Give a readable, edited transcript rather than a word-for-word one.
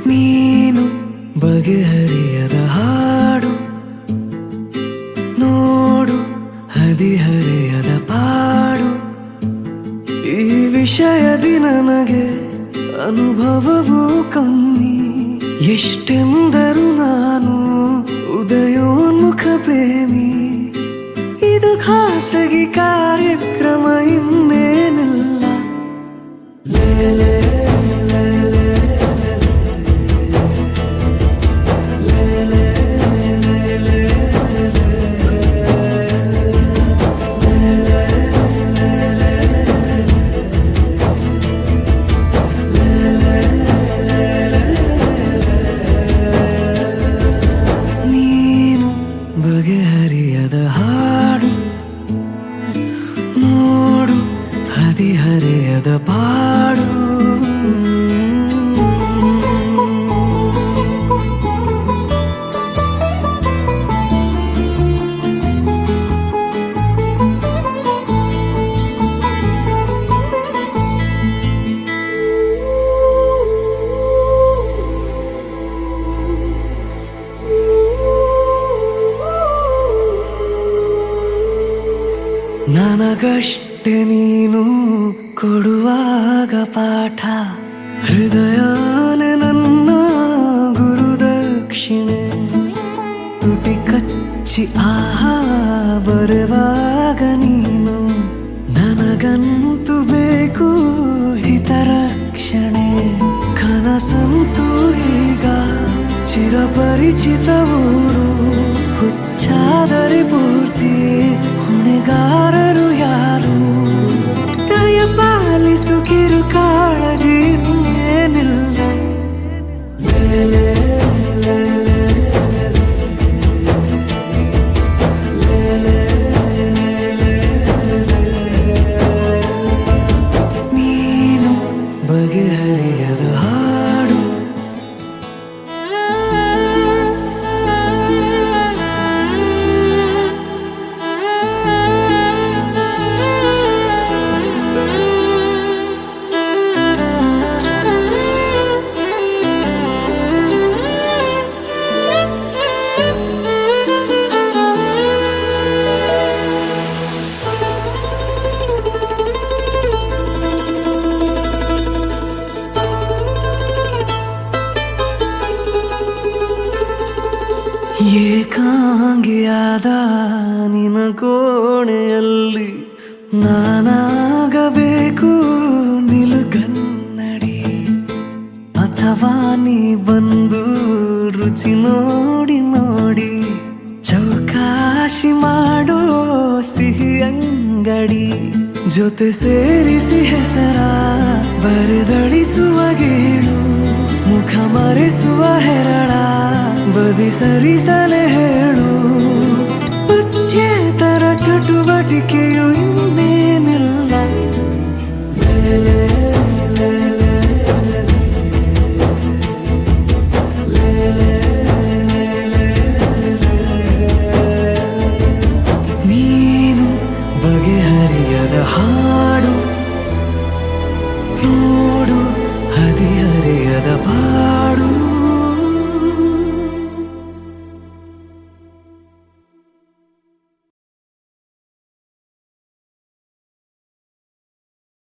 ನೀನು ಬಗೆಹರಿಯದ ಹಾಡು ನೋಡು ಹದಿಹರೆಯದ ಪಾಡು ಈ ವಿಷಯದಿ ನನಗೆ ಅನುಭವವೂ ಕಮ್ಮಿ ಎಷ್ಟೆಂದರೂ ನಾನು ಉದಯೋನ್ಮುಖ ಪ್ರೇಮಿ ಇದು ಖಾಸಗಿ ಕಾರ್ಯಕ್ರಮ ಇನ್ನೇನಿಲ್ಲ ಲೇಲೆ ಬಗೆಹರಿಯದ ಹಾಡು ನೋಡು ಹದಿಹರೆಯದ ಪಾಡು ನನಗಷ್ಟೆ ನೀನು ಕೊಡುವಾಗ ಪಾಠ ಹೃದಯನೇ ನನ್ನ ಗುರುದಕ್ಷಿಣೆ ತುಟಿ ಕಚ್ಚಿ ಆಹಾ ಬರುವಾಗ ನೀನು ನನಗಂತೂ ಬೇಕು ಹಿತರಕ್ಷಣೆ ಕನಸಂತೂ ಈಗ ಚಿರಪರಿಚಿತ ಊರು ಹುಚ್ಚಾದರೆ ಪೂರ್ತಿ ಹೊಣೆಗಾರರು ಯಾರು ದಯ ಪಾಲಿಸು ಕಿರು ಕಾಳಜಿ ಏನಿಲ್ಲ ನೀನು ಬಗೆಹರಿಯದ ಹಾಡು ಏಕಾಂಗಿಯಾದ ನಿನ ಕೋಣೆಯಲ್ಲಿ ನಾನಾಗಬೇಕು ನಿಲುಗನ್ನಡಿ ಅಥವಾ ನೀ ಬಂದು ರುಚಿ ನೋಡಿ ನೋಡಿ ಚೌಕಾಶಿ ಮಾಡೋ ಸಿಹಿ ಅಂಗಡಿ ಜೊತೆ ಸೇರಿಸಿ ಹೆಸರ ಬರೆದಳಿಸುವ ಗೇಳು ಮುಖ ಮರೆಸುವ ಹೆರಳ ಬದಿ ಸರಿಸಲೆ ಹೇಳು ಪಠ್ಯೇತರ ಚಟುವಟಿಕೆಯು ಇನ್ನೇನಿಲ್ಲ ನೀನು ಬಗೆಹರಿಯದ ಹಾಡು ನೋಡು ಹದಿಹರೆಯದ